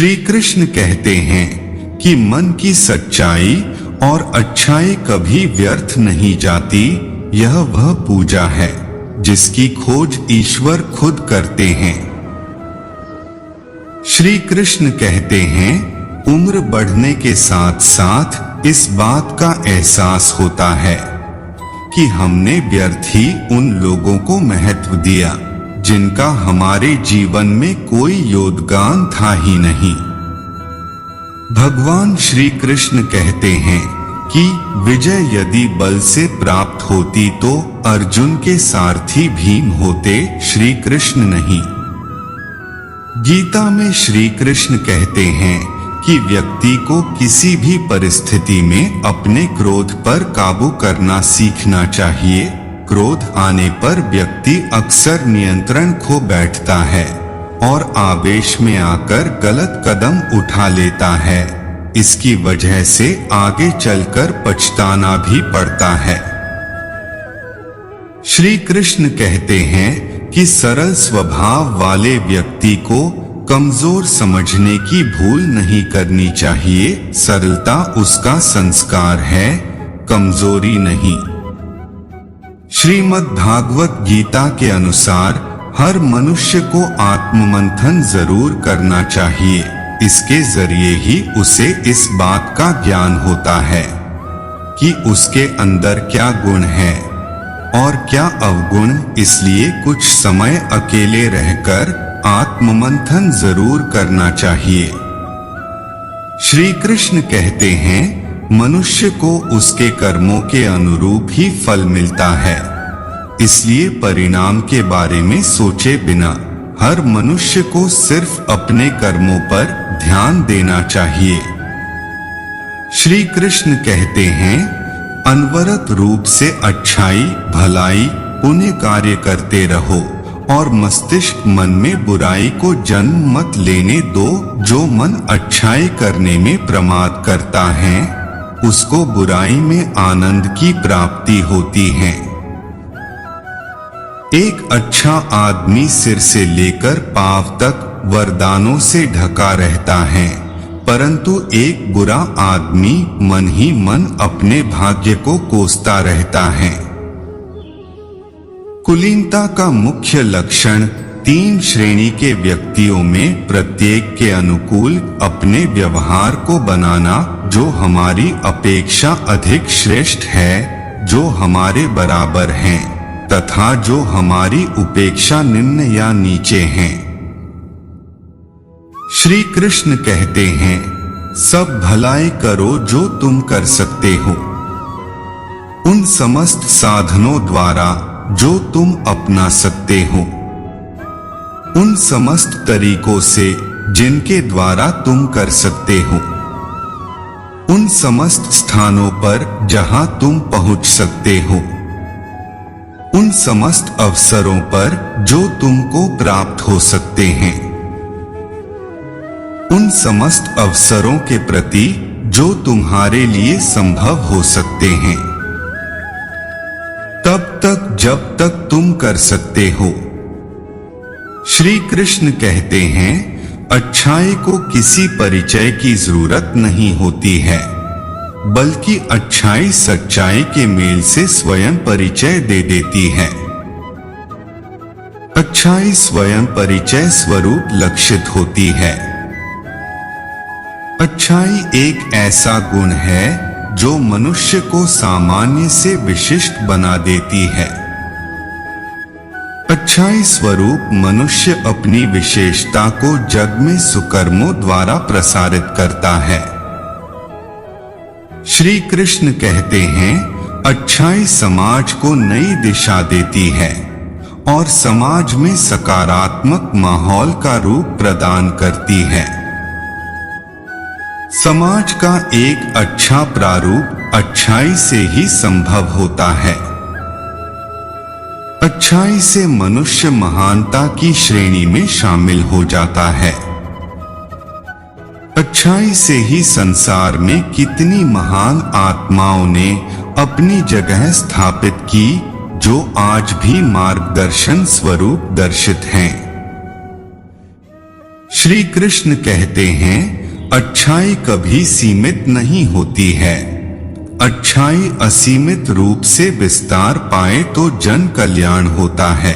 श्री कृष्ण कहते हैं कि मन की सच्चाई और अच्छाई कभी व्यर्थ नहीं जाती। यह वह पूजा है जिसकी खोज ईश्वर खुद करते हैं। श्री कृष्ण कहते हैं, उम्र बढ़ने के साथ साथ इस बात का एहसास होता है कि हमने व्यर्थ ही उन लोगों को महत्व दिया जिनका हमारे जीवन में कोई योगदान था ही नहीं। भगवान श्री कृष्ण कहते हैं कि विजय यदि बल से प्राप्त होती तो अर्जुन के सारथी भीम होते, श्री कृष्ण नहीं। गीता में श्री कृष्ण कहते हैं कि व्यक्ति को किसी भी परिस्थिति में अपने क्रोध पर काबू करना सीखना चाहिए। क्रोध आने पर व्यक्ति अक्सर नियंत्रण खो बैठता है और आवेश में आकर गलत कदम उठा लेता है। इसकी वजह से आगे चलकर पछताना भी पड़ता है। श्री कृष्ण कहते हैं कि सरल स्वभाव वाले व्यक्ति को कमजोर समझने की भूल नहीं करनी चाहिए। सरलता उसका संस्कार है, कमजोरी नहीं। श्रीमद् भागवत गीता के अनुसार हर मनुष्य को आत्ममंथन जरूर करना चाहिए। इसके जरिए ही उसे इस बात का ज्ञान होता है कि उसके अंदर क्या गुण है और क्या अवगुण। इसलिए कुछ समय अकेले रहकर आत्ममंथन जरूर करना चाहिए। श्री कृष्ण कहते हैं, मनुष्य को उसके कर्मों के अनुरूप ही फल मिलता है। इसलिए परिणाम के बारे में सोचे बिना हर मनुष्य को सिर्फ अपने कर्मों पर ध्यान देना चाहिए। श्री कृष्ण कहते हैं, अनवरत रूप से अच्छाई, भलाई, पुण्य कार्य करते रहो और मस्तिष्क मन में बुराई को जन्म मत लेने दो। जो मन अच्छाई करने में प्रमाद करता है, उसको बुराई में आनंद की प्राप्ति होती है। एक अच्छा आदमी सिर से लेकर पांव तक वरदानों से ढका रहता है, परंतु एक बुरा आदमी मन ही मन अपने भाग्य को कोसता रहता है। कुलीनता का मुख्य लक्षण 3 श्रेणी के व्यक्तियों में प्रत्येक के अनुकूल अपने व्यवहार को बनाना, जो हमारी अपेक्षा अधिक श्रेष्ठ है, जो हमारे बराबर हैं, तथा जो हमारी उपेक्षा निम्न या नीचे हैं। श्री कृष्ण कहते हैं, सब भलाई करो जो तुम कर सकते हो, उन समस्त साधनों द्वारा जो तुम अपना सकते हो, उन समस्त तरीकों से जिनके द्वारा तुम कर सकते हो, उन समस्त स्थानों पर जहां तुम पहुंच सकते हो, उन समस्त अवसरों पर जो तुमको प्राप्त हो सकते हैं, उन समस्त अवसरों के प्रति जो तुम्हारे लिए संभव हो सकते हैं, तब तक जब तक तुम कर सकते हो। श्री कृष्ण कहते हैं, अच्छाई को किसी परिचय की जरूरत नहीं होती है, बल्कि अच्छाई सच्चाई के मेल से स्वयं परिचय दे देती है। अच्छाई स्वयं परिचय स्वरूप लक्षित होती है। अच्छाई एक ऐसा गुण है जो मनुष्य को सामान्य से विशिष्ट बना देती है। अच्छाई स्वरूप मनुष्य अपनी विशेषता को जग में सुकर्मों द्वारा प्रसारित करता है। श्री कृष्ण कहते हैं, अच्छाई समाज को नई दिशा देती है और समाज में सकारात्मक माहौल का रूप प्रदान करती है। समाज का एक अच्छा प्रारूप अच्छाई से ही संभव होता है। अच्छाई से मनुष्य महानता की श्रेणी में शामिल हो जाता है। अच्छाई से ही संसार में कितनी महान आत्माओं ने अपनी जगह स्थापित की, जो आज भी मार्गदर्शन स्वरूप दर्शित हैं। श्री कृष्ण कहते हैं, अच्छाई कभी सीमित नहीं होती है। अच्छाई असीमित रूप से विस्तार पाए तो जन कल्याण होता है।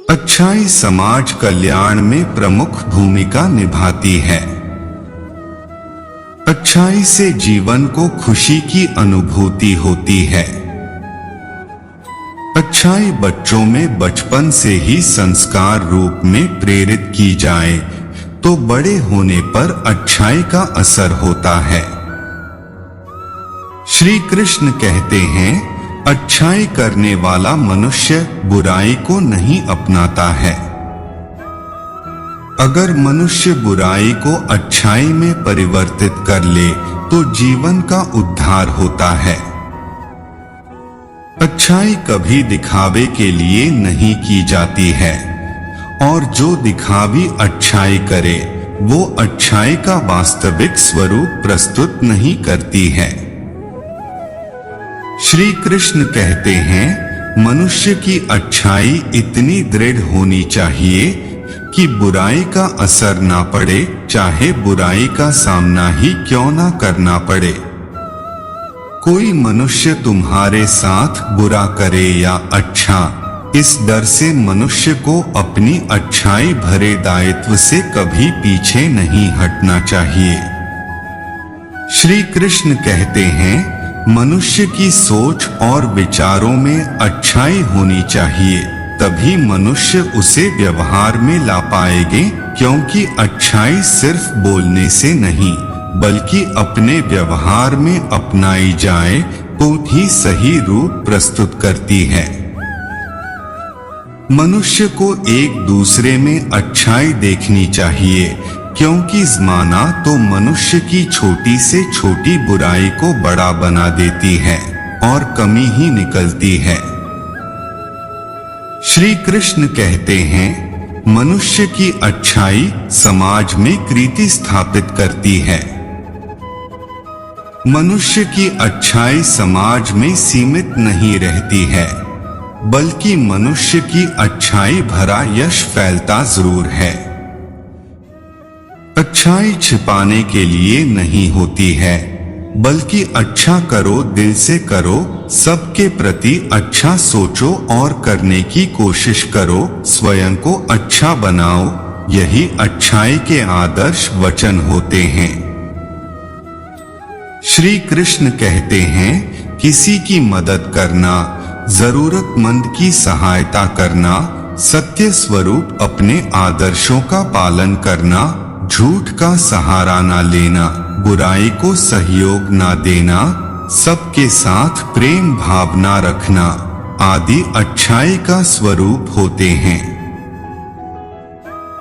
अच्छाई समाज कल्याण में प्रमुख भूमिका निभाती है। अच्छाई से जीवन को खुशी की अनुभूति होती है। अच्छाई बच्चों में बचपन से ही संस्कार रूप में प्रेरित की जाए तो बड़े होने पर अच्छाई का असर होता है। श्री कृष्ण कहते हैं, अच्छाई करने वाला मनुष्य बुराई को नहीं अपनाता है। अगर मनुष्य बुराई को अच्छाई में परिवर्तित कर ले तो जीवन का उद्धार होता है। अच्छाई कभी दिखावे के लिए नहीं की जाती है और जो दिखावी अच्छाई करे वो अच्छाई का वास्तविक स्वरूप प्रस्तुत नहीं करती है। श्री कृष्ण कहते हैं, मनुष्य की अच्छाई इतनी दृढ़ होनी चाहिए कि बुराई का असर ना पड़े, चाहे बुराई का सामना ही क्यों ना करना पड़े। कोई मनुष्य तुम्हारे साथ बुरा करे या अच्छा, इस डर से मनुष्य को अपनी अच्छाई भरे दायित्व से कभी पीछे नहीं हटना चाहिए। श्री कृष्ण कहते हैं, मनुष्य की सोच और विचारों में अच्छाई होनी चाहिए, तभी मनुष्य उसे व्यवहार में ला पाएंगे, क्योंकि अच्छाई सिर्फ बोलने से नहीं बल्कि अपने व्यवहार में अपनाई जाए तो ही सही रूप प्रस्तुत करती है। मनुष्य को एक दूसरे में अच्छाई देखनी चाहिए, क्योंकि ज़माना तो मनुष्य की छोटी से छोटी बुराई को बड़ा बना देती है और कमी ही निकलती है। श्री कृष्ण कहते हैं, मनुष्य की अच्छाई समाज में कीर्ति स्थापित करती है। मनुष्य की अच्छाई समाज में सीमित नहीं रहती है, बल्कि मनुष्य की अच्छाई भरा यश फैलता जरूर है। अच्छाई छिपाने के लिए नहीं होती है, बल्कि अच्छा करो, दिल से करो, सबके प्रति अच्छा सोचो और करने की कोशिश करो, स्वयं को अच्छा बनाओ, यही अच्छाई के आदर्श वचन होते हैं। श्री कृष्ण कहते हैं, किसी की मदद करना, जरूरतमंद की सहायता करना, सत्य स्वरूप अपने आदर्शों का पालन करना, झूठ का सहारा ना लेना, बुराई को सहयोग ना देना, सबके साथ प्रेम भावना रखना आदि अच्छाई का स्वरूप होते हैं।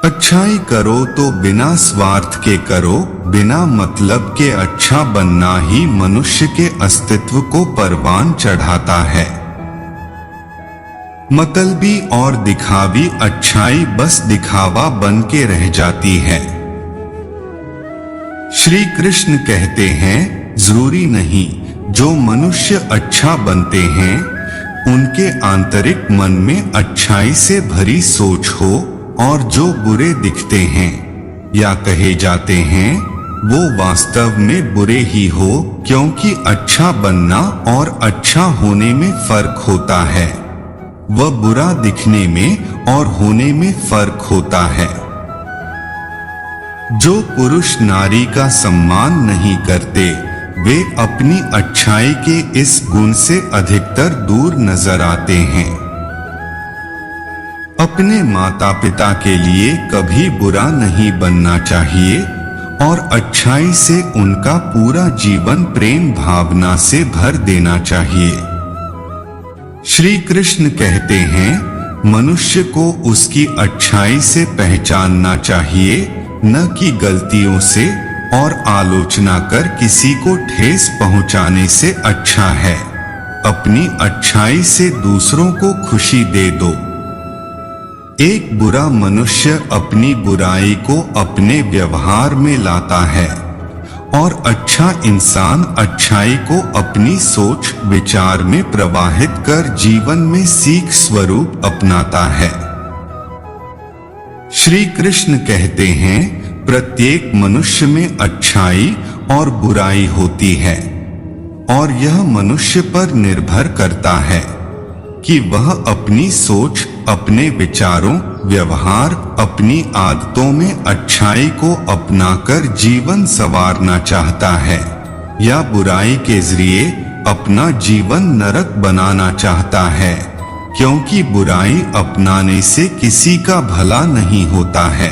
अच्छाई करो तो बिना स्वार्थ के करो, बिना मतलब के अच्छा बनना ही मनुष्य के अस्तित्व को परवान चढ़ाता है। मतलबी और दिखावी अच्छाई बस दिखावा बन के रह जाती है। श्री कृष्ण कहते हैं, जरूरी नहीं जो मनुष्य अच्छा बनते हैं उनके आंतरिक मन में अच्छाई से भरी सोच हो, और जो बुरे दिखते हैं या कहे जाते हैं वो वास्तव में बुरे ही हो, क्योंकि अच्छा बनना और अच्छा होने में फर्क होता है। वह बुरा दिखने में और होने में फर्क होता है। जो पुरुष नारी का सम्मान नहीं करते वे अपनी अच्छाई के इस गुण से अधिकतर दूर नजर आते हैं। अपने माता पिता के लिए कभी बुरा नहीं बनना चाहिए और अच्छाई से उनका पूरा जीवन प्रेम भावना से भर देना चाहिए। श्री कृष्ण कहते हैं, मनुष्य को उसकी अच्छाई से पहचानना चाहिए, न कि गलतियों से, और आलोचना कर किसी को ठेस पहुंचाने से अच्छा है अपनी अच्छाई से दूसरों को खुशी दे दो। एक बुरा मनुष्य अपनी बुराई को अपने व्यवहार में लाता है और अच्छा इंसान अच्छाई को अपनी सोच विचार में प्रवाहित कर जीवन में सीख स्वरूप अपनाता है। श्री कृष्ण कहते हैं, प्रत्येक मनुष्य में अच्छाई और बुराई होती है और यह मनुष्य पर निर्भर करता है कि वह अपनी सोच, अपने विचारों, व्यवहार, अपनी आदतों में अच्छाई को अपनाकर जीवन संवारना चाहता है या बुराई के जरिए अपना जीवन नरक बनाना चाहता है, क्योंकि बुराई अपनाने से किसी का भला नहीं होता है।